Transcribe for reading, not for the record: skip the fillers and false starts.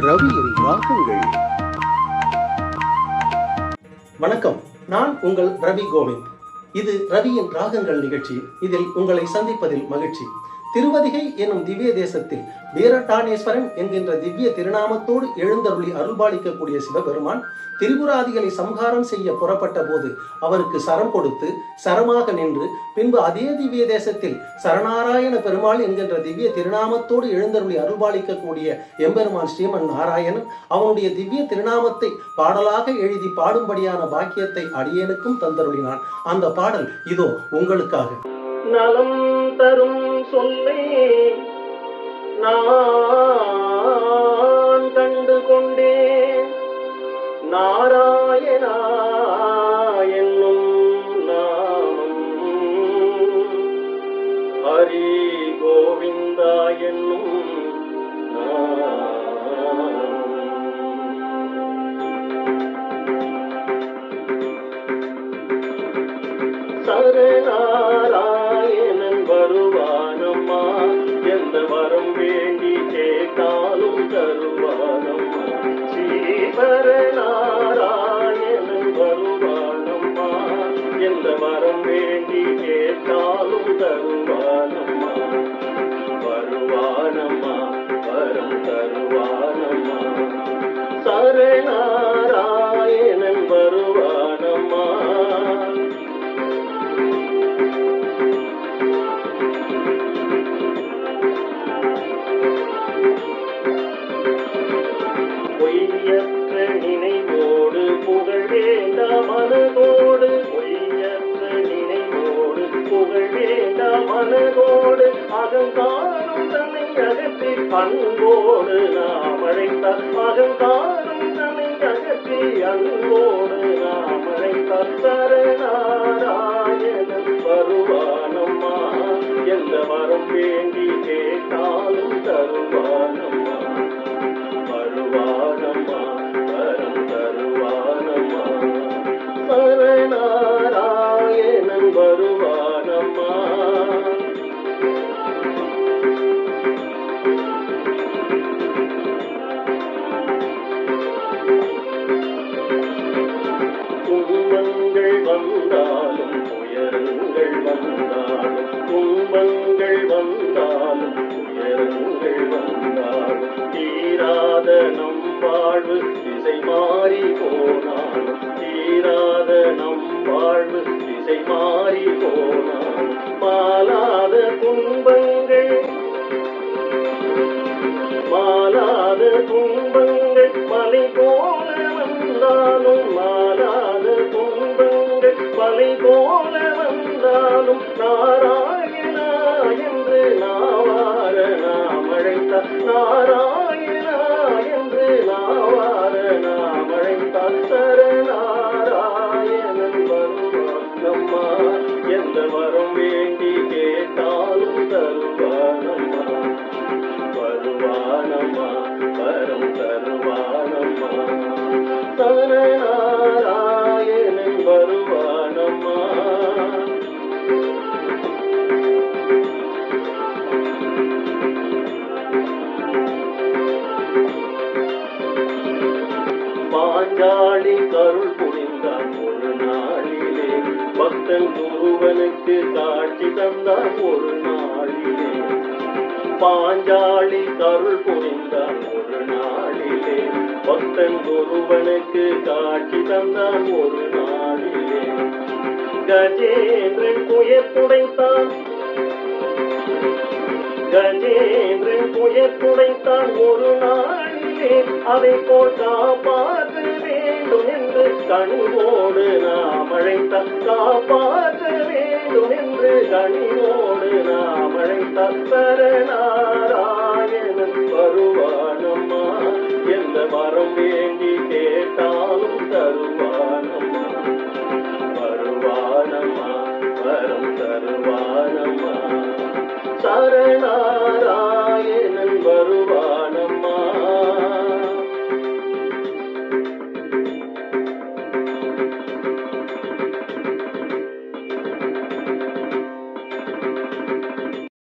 ரவியின் ராகங்கள். வணக்கம், நான் உங்கள் ரவி கோவிந்த். இது ரவியின் ராகங்கள் நிகழ்ச்சி. இதில் உங்களை சந்திப்பதில் மகிழ்ச்சி. திருவதிகை எனும் திவ்ய தேசத்தில் வீரட்டானேஸ்வரன் என்கின்ற திவ்ய திருநாமத்தோடு எழுந்தருளி அருள்பாலிக்கக்கூடிய சிவபெருமான் திரிபுராதிகளை சம்ஹாரம் செய்ய புறப்பட்ட போது அவருக்கு சரம் கொடுத்து சரமாக நின்று பின்பு அதே திவ்ய தேசத்தில் சரணாராயண பெருமாள் என்கின்ற திவ்ய திருநாமத்தோடு எழுந்தருளி அருள்பாலிக்கக்கூடிய எம்பெருமான் ஸ்ரீமன் நாராயணன் அவனுடைய திவ்ய திருநாமத்தை பாடலாக எழுதி பாடும்படியான பாக்கியத்தை அடியேனுக்கும் தந்தருளினான். அந்த பாடல் இதோ உங்களுக்காக. நலம் தரும் சொல்லே நான் கண்டு கொண்டேன், நாராயணா என்னும் நாமம், ஹரி கோவிந்தா என்னும் சரணாராயணன் வருவானம்மா, எந்த வரம் வேண்டி கேட்டாலும் தருவானம்மா. ஸ்ரீசரணாராயணன் வருவானம்மா, எந்த வரம் வேண்டி கேட்டாலும் தருவானம்மா. வருவானம்மா, வரம் தருவானம்மா. சரணாராயணன் வருவானம்மா. பொய்யற்ற நினைவோடு புகழ் வேண்டா மனதோடு, பொய்யற்ற நினைவோடு புகழ் வேண்டா மனதோடு, அகங்காரம் தன்னை அகற்றி அன்போடு நாம் அழைத்தார். அகங்காரம் தன்னை அகற்றி அன்போடு நாம் அழைத்தார். சரணாராயணன் வருவானம்மா, எந்த வரம் வேண்டி கேட்டாலும் தருவானம்மா. வருவானம்மா, வரம் தருவானம்மா. சரணாராயணன் வருவானம்மா. துன்பங்கள் வந்தாலும் துயரங்கள் வந்தாலும், துன்பங்கள் வந்தாலும் துயரங்கள் வந்தாலும், தீராத நம் வாழ்வு திசை மாறி போனாலும், தீராத நம் வாழ்வு திசை மாறி போனாலும், மாலாத துன்பங்கள் மாலாத துன்பங்கள் மலை போல வந்தாலும், மாலாத துன்பங்கள் மலை போல வந்தாலும், நாராயணா என்று நாவார நாம் அழைத்தார். நாராயணா என்று நாவார நாம் அழைத்தார். சரணாராயணன் வருவானம்மா, எந்த வரம் வேண்டி கேட்டாலும் தருவானம்மா. வருவானம்மா, வரம் தருவானம்மா. சரணாராயணன் வருவானம்மா. பாஞ்சாலி கருள் புரிந்தான் ஒரு நாளிலே, பக்தன் குருவனுக்கு காட்சி தந்தான் ஒரு நாளிலே. பாஞ்சாலி கருள் புரிந்தான் ஒரு நாளிலே, பக்தன் குருவனுக்கு காட்சி தந்தான் ஒரு நாளிலே. கஜேந்திரன் துயர் துடைத்தான், கஜேந்திரன் துயர் துடைத்தான் ஒரு நாளிலே. அதை போல் காப்பாற்ற வேண்டும் என்று கனிவோடு நாம் அழைத்தார். காப்பாற்ற வேண்டும் என்று கனிவோடு நாம் அழைத்தார். சரணாராயணன் வருவானம்மா, எந்த வரம் வேண்டி கேட்டாலும் தருவானம்மா. வருவானம்மா, வரம் தருவானம்மா. சரணாராயணன்